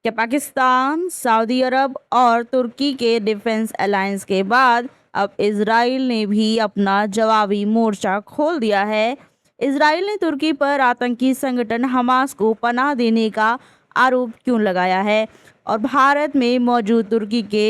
कि पाकिस्तान, सऊदी अरब और तुर्की के डिफेंस अलायंस के बाद अब इजराइल ने भी अपना जवाबी मोर्चा खोल दिया है। इजराइल ने तुर्की पर आतंकी संगठन हमास को पनाह देने का आरोप क्यों लगाया है और भारत में मौजूद तुर्की के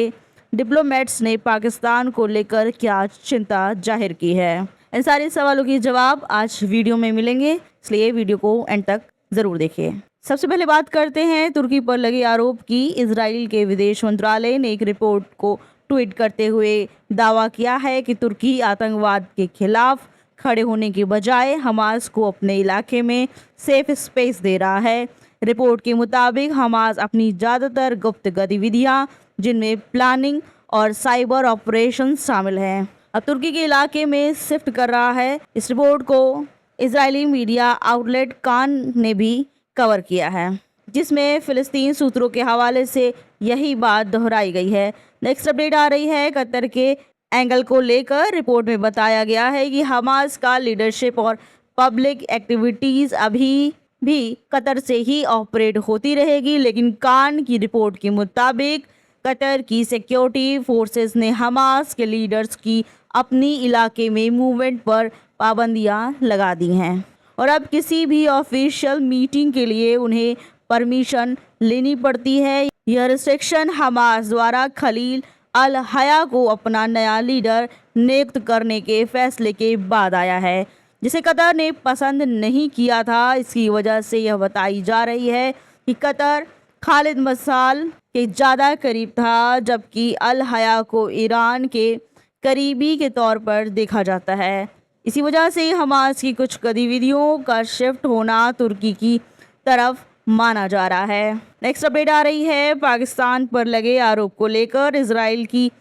डिप्लोमेट्स ने पाकिस्तान को लेकर क्या चिंता जाहिर की है। इन सारे सवालों के जवाब आज वीडियो में मिलेंगे, इसलिए वीडियो को एंड तक जरूर देखिए। सबसे पहले बात करते हैं तुर्की पर लगे आरोप की। इजराइल के विदेश मंत्रालय ने एक रिपोर्ट को ट्वीट करते हुए दावा किया है कि तुर्की आतंकवाद के खिलाफ खड़े होने के बजाय हमास को अपने इलाके में सेफ स्पेस दे रहा है। रिपोर्ट के मुताबिक हमास अपनी ज़्यादातर गुप्त गतिविधियां, जिनमें प्लानिंग और साइबर ऑपरेशन शामिल हैं, अब तुर्की के इलाके में शिफ्ट कर रहा है। इस रिपोर्ट को इजरायली मीडिया आउटलेट कान ने भी कवर किया है, जिसमें फिलिस्तीन सूत्रों के हवाले से यही बात दोहराई गई है। नेक्स्ट अपडेट आ रही है कतर के एंगल को लेकर। रिपोर्ट में बताया गया है कि हमास का लीडरशिप और पब्लिक एक्टिविटीज अभी भी कतर से ही ऑपरेट होती रहेगी, लेकिन कान की रिपोर्ट के मुताबिक कतर की सिक्योरिटी फोर्सेस ने हमास के लीडर्स की अपनी इलाके में मूवमेंट पर पाबंदियां लगा दी हैं और अब किसी भी ऑफिशियल मीटिंग के लिए उन्हें परमिशन लेनी पड़ती है। यह रिस्ट्रिक्शन हमास द्वारा खलील अल हया को अपना नया लीडर नियुक्त करने के फैसले के बाद आया है, जिसे कतर ने पसंद नहीं किया था। इसकी वजह से यह बताई जा रही है कि कतर खालिद मसाल के ज़्यादा करीब था, जबकि अल हया को ईरान के करीबी के तौर पर देखा जाता है। इसी वजह से हमास की कुछ गतिविधियों का शिफ्ट होना तुर्की की तरफ माना जा रहा है। नेक्स्ट अपडेट आ रही है पाकिस्तान पर लगे आरोप को लेकर। इजराइल की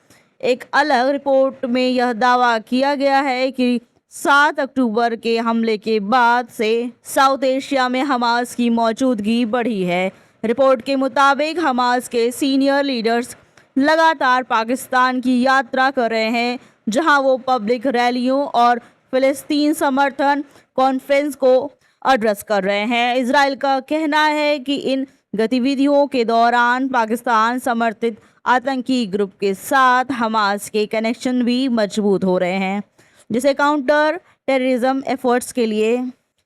एक अलग रिपोर्ट में यह दावा किया गया है कि 7 अक्टूबर के हमले के बाद से साउथ एशिया में हमास की मौजूदगी बढ़ी है। रिपोर्ट के मुताबिक हमास के सीनियर लीडर्स लगातार पाकिस्तान की यात्रा कर रहे हैं, जहां वो पब्लिक रैलियों और फिलिस्तीन समर्थन कॉन्फ्रेंस को एड्रेस कर रहे हैं। इजराइल का कहना है कि इन गतिविधियों के दौरान पाकिस्तान समर्थित आतंकी ग्रुप के साथ हमास के कनेक्शन भी मजबूत हो रहे हैं, जिसे काउंटर टेररिज्म एफर्ट्स के लिए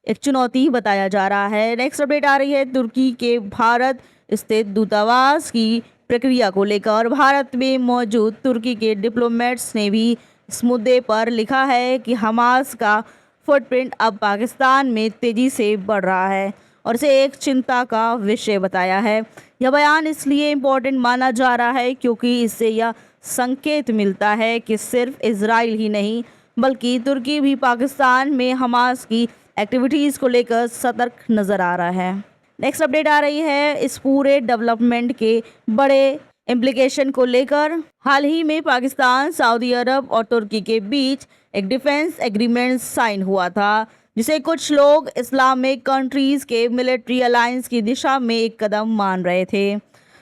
एक चुनौती बताया जा रहा है। नेक्स्ट अपडेट आ रही है तुर्की के भारत स्थित दूतावास की प्रक्रिया को लेकर। भारत में मौजूद तुर्की के डिप्लोमेट्स ने भी इस मुद्दे पर लिखा है कि हमास का फुटप्रिंट अब पाकिस्तान में तेजी से बढ़ रहा है और इसे एक चिंता का विषय बताया है। यह बयान इसलिए इम्पोर्टेंट माना जा रहा है क्योंकि इससे यह संकेत मिलता है कि सिर्फ इजराइल ही नहीं बल्कि तुर्की भी पाकिस्तान में हमास की एक्टिविटीज़ को लेकर सतर्क नज़र आ रहा है। नेक्स्ट अपडेट आ रही है इस पूरे डेवलपमेंट के बड़े इम्प्लीकेशन को लेकर। हाल ही में पाकिस्तान, सऊदी अरब और तुर्की के बीच एक डिफेंस एग्रीमेंट साइन हुआ था, जिसे कुछ लोग इस्लामिक कंट्रीज़ के मिलिट्री अलायंस की दिशा में एक कदम मान रहे थे,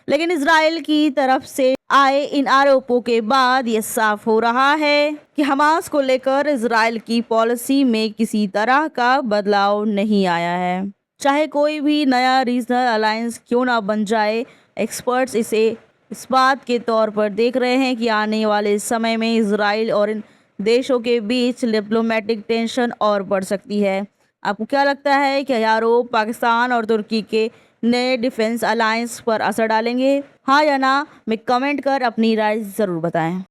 लेकिन इजराइल की तरफ से आए इन आरोपों के बाद ये साफ हो रहा है कि हमास को लेकर इजराइल की पॉलिसी में किसी तरह का बदलाव नहीं आया है, चाहे कोई भी नया रीजनल अलायंस क्यों ना बन जाए। एक्सपर्ट्स इसे इस बात के तौर पर देख रहे हैं कि आने वाले समय में इजराइल और इन देशों के बीच डिप्लोमेटिक टेंशन और बढ़ सकती है। आपको क्या लगता है कि यह आरोप पाकिस्तान और तुर्की के नए डिफेंस अलायंस पर असर डालेंगे? हाँ या ना में कमेंट कर अपनी राय ज़रूर बताएं।